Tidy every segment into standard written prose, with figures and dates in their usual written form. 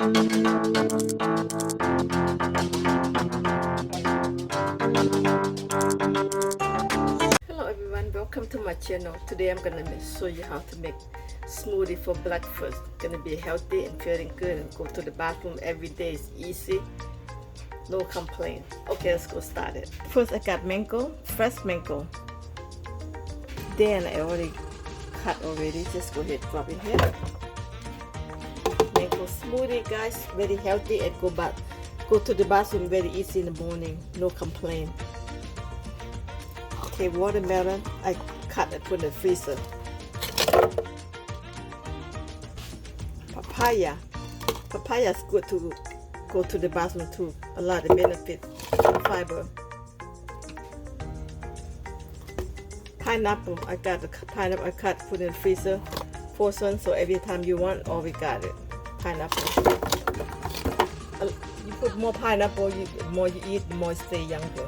Hello everyone, welcome to my channel. Today I'm gonna show you how to make smoothie for breakfast. Gonna be healthy and feeling good and go to the bathroom every day. It's easy, no complaint. Okay, let's go start it. First I got mango, fresh mango. Then I already cut already. Just go ahead, drop it here. Mango smoothie, guys, very healthy and go to the bathroom very easy in the morning, no complaint. Okay, watermelon, I cut and put in the freezer. Papaya is good to go to the bathroom too. A lot of benefit, fiber. Pineapple, I got the pineapple I cut, put in the freezer, frozen, so every time you want, we got it. Pineapple. You put more pineapple, the more you eat, the more you stay younger.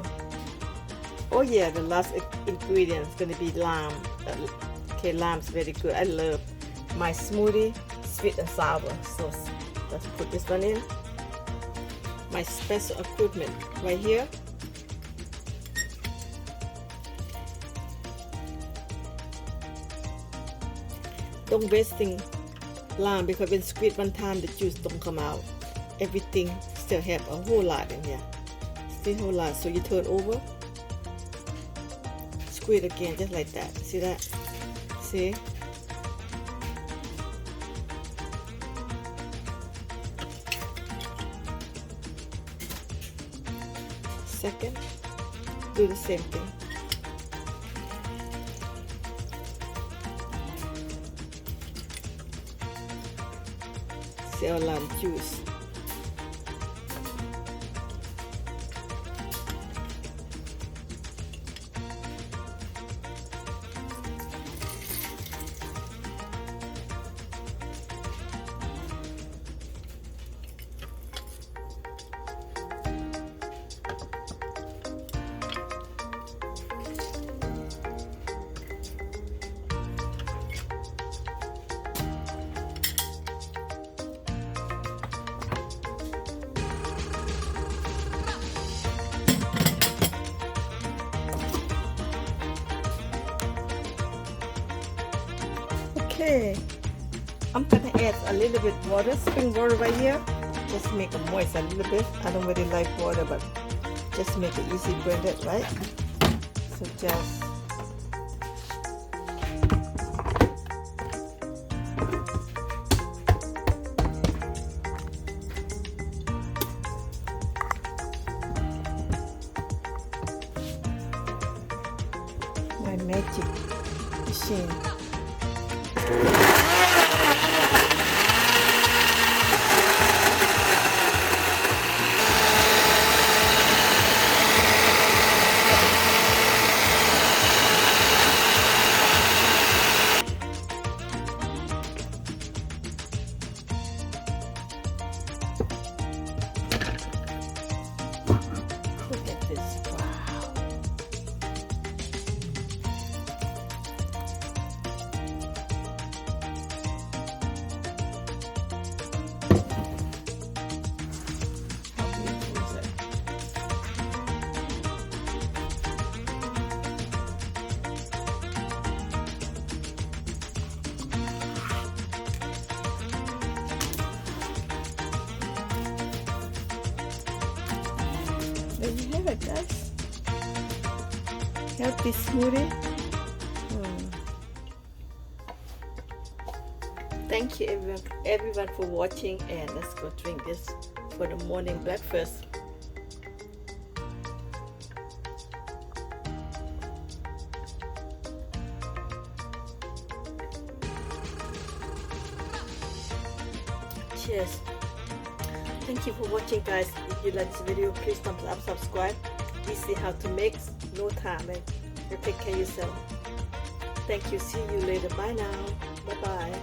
Oh yeah, the last ingredient is going to be lime. Okay, lime's very good. I love my smoothie, sweet and sour. So let's put this one in. My special equipment right here. Don't wasting lime because when squeeze one time the juice don't come out. Everything still have a whole lot in here. Still a whole lot. So you turn over. Squeeze again, just like that. See that? See? Second, do the same thing. See our lime juice. Okay, I'm gonna add a little bit water, spring water right here. Just make it moist a little bit. I don't really like water, but just make it easy blended, right? So just my magic machine. Look at this. Wow. There you have it, guys. Healthy smoothie. Thank you everyone for watching, and let's go drink this for the morning breakfast. Cheers. Thank you for watching, guys. If you like this video, please thumbs up, subscribe. Easy how to make, no time, and you take care of yourself. Thank you. See you later. Bye now. Bye bye.